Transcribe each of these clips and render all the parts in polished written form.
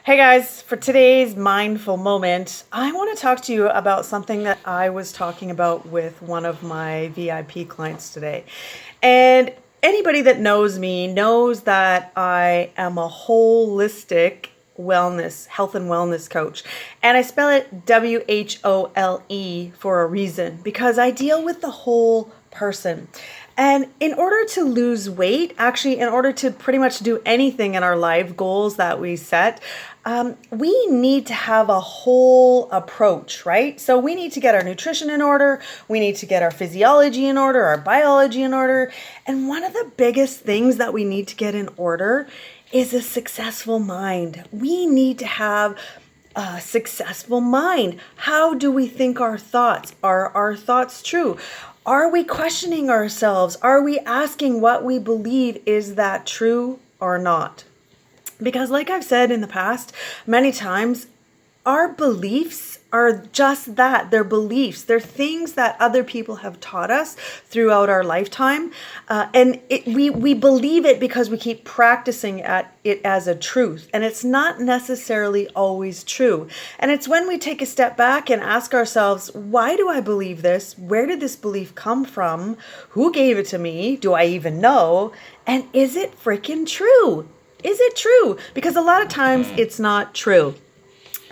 Hey guys, for today's mindful moment, I want to talk to you about something that I was talking about with one of my VIP clients today. And anybody that knows me knows that I am a holistic wellness, health and wellness coach. And I spell it WHOLE for a reason because I deal with the whole person. And in order to lose weight, actually, in order to pretty much do anything in our life goals that we set, we need to have a whole approach, right? So we need to get our nutrition in order. We need to get our physiology in order, our biology in order. And one of the biggest things that we need to get in order is a successful mind. We need to have a successful mind. How do we think our thoughts? Are our thoughts true? Are we questioning ourselves? Are we asking what we believe? Is that true or not? Because like I've said in the past many times, our beliefs are just that. They're beliefs. They're things that other people have taught us throughout our lifetime. We believe it because we keep practicing at it as a truth. And it's not necessarily always true. And it's when we take a step back and ask ourselves, why do I believe this? Where did this belief come from? Who gave it to me? Do I even know? And is it freaking true? Is it true? Because a lot of times it's not true.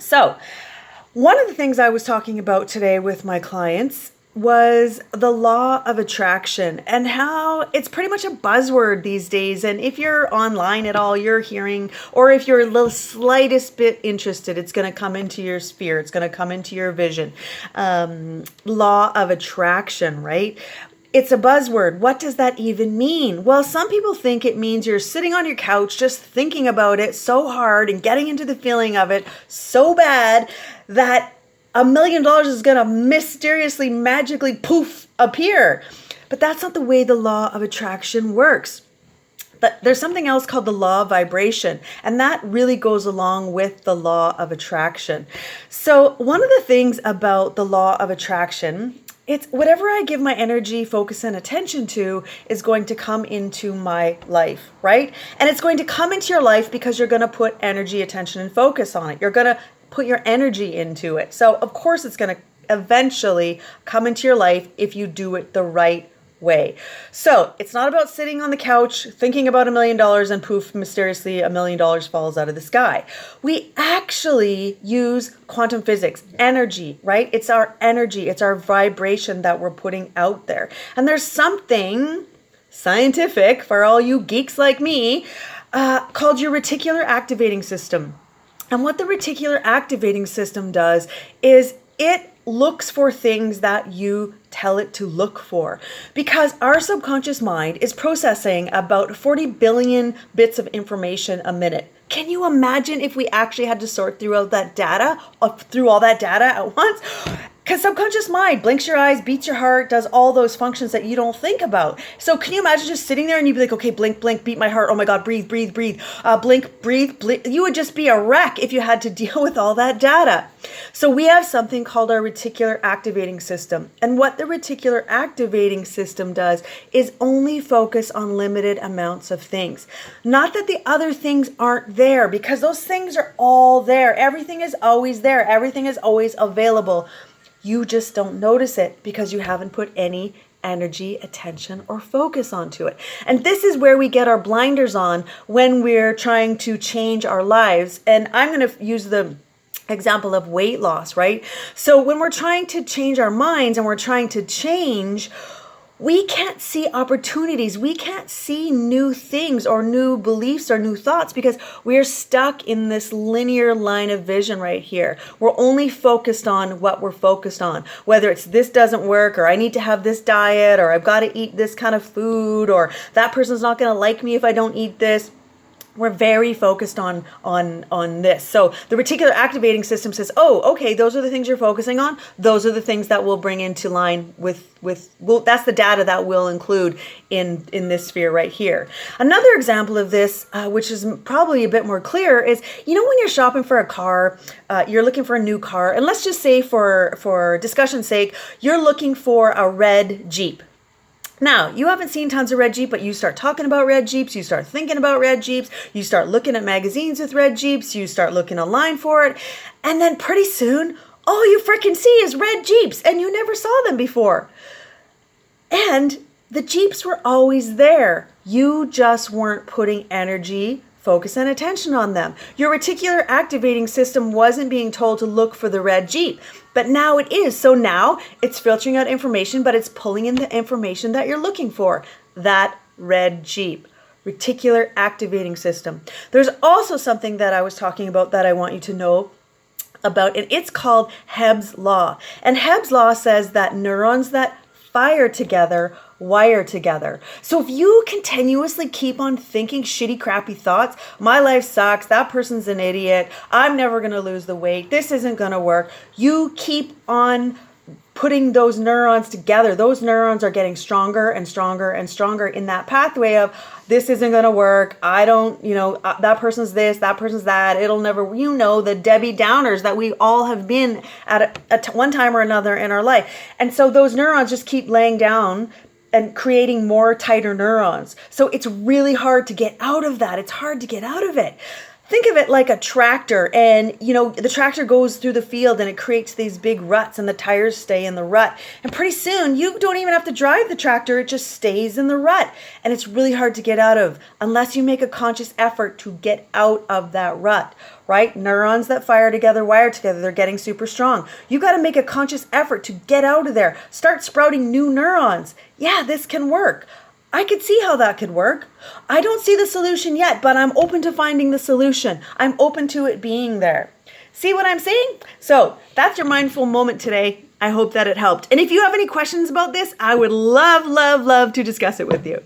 So, one of the things I was talking about today with my clients was the law of attraction and how it's pretty much a buzzword these days. And if you're online at all, you're hearing, or if you're a little slightest bit interested, it's going to come into your sphere. It's going to come into your vision. Law of attraction, right? It's a buzzword. What does that even mean? Well, some people think it means you're sitting on your couch just thinking about it so hard and getting into the feeling of it so bad that $1 million is going to mysteriously, magically poof, appear. But that's not the way the law of attraction works. But there's something else called the law of vibration, and that really goes along with the law of attraction. So one of the things about the law of attraction, it's whatever I give my energy, focus, and attention to is going to come into my life, right? And it's going to come into your life because you're going to put energy, attention, and focus on it. You're going to put your energy into it. So of course it's going to eventually come into your life if you do it the right way. So it's not about sitting on the couch thinking about $1 million and poof, mysteriously $1 million falls out of the sky. We actually use quantum physics, energy, right? It's our energy, it's our vibration that we're putting out there. And there's something scientific for all you geeks like me called your reticular activating system. And what the reticular activating system does is it looks for things that you tell it to look for, because our subconscious mind is processing about 40 billion bits of information a minute. Can you imagine if we actually had to sort through all that data at once? Because subconscious mind blinks your eyes, beats your heart, does all those functions that you don't think about. So can you imagine just sitting there and you'd be like, okay, blink, blink, beat my heart. Oh my God, breathe, breathe, breathe. Blink, breathe, blink. You would just be a wreck if you had to deal with all that data. So we have something called our reticular activating system. And what the reticular activating system does is only focus on limited amounts of things. Not that the other things aren't there, because those things are all there. Everything is always there. Everything is always available. You just don't notice it because you haven't put any energy, attention, or focus onto it. And this is where we get our blinders on when we're trying to change our lives. And I'm going to use the example of weight loss, right? So when we're trying to change our minds and we're trying to change, we can't see opportunities. We can't see new things or new beliefs or new thoughts because we're stuck in this linear line of vision right here. We're only focused on what we're focused on, whether it's this doesn't work, or I need to have this diet, or I've got to eat this kind of food, or that person's not going to like me if I don't eat this. We're very focused on this. So the reticular activating system says, oh, okay, those are the things you're focusing on. Those are the things that we'll bring into line well, that's the data that we'll include in this sphere right here. Another example of this, which is probably a bit more clear, is, when you're shopping for a car, you're looking for a new car, and let's just say for discussion's sake, you're looking for a red Jeep. Now, you haven't seen tons of red Jeep, but you start talking about red Jeeps, you start thinking about red Jeeps, you start looking at magazines with red Jeeps, you start looking online for it, and then pretty soon, all you freaking see is red Jeeps, and you never saw them before. And the Jeeps were always there. You just weren't putting energy, focus, and attention on them. Your reticular activating system wasn't being told to look for the red Jeep, but now it is. So now it's filtering out information, but it's pulling in the information that you're looking for, that red Jeep. Reticular activating system. There's also something that I was talking about that I want you to know about, and it's called Hebbs' law. And Hebbs' law says that neurons that fire together wire together. So if you continuously keep on thinking shitty, crappy thoughts, my life sucks, that person's an idiot, I'm never going to lose the weight, this isn't going to work, you keep on putting those neurons together. Those neurons are getting stronger and stronger and stronger in that pathway of this isn't going to work. I don't, that person's this, that person's that. It'll never, the Debbie Downers that we all have been at one time or another in our life. And so those neurons just keep laying down and creating more tighter neurons. So it's really hard to get out of that. It's hard to get out of it. Think of it like a tractor, and the tractor goes through the field and it creates these big ruts and the tires stay in the rut. And pretty soon you don't even have to drive the tractor, it just stays in the rut. And it's really hard to get out of unless you make a conscious effort to get out of that rut, right? Neurons that fire together, wire together, they're getting super strong. You got to make a conscious effort to get out of there. Start sprouting new neurons. Yeah, this can work. I could see how that could work. I don't see the solution yet, but I'm open to finding the solution. I'm open to it being there. See what I'm saying? So that's your mindful moment today. I hope that it helped. And if you have any questions about this, I would love, love, love to discuss it with you.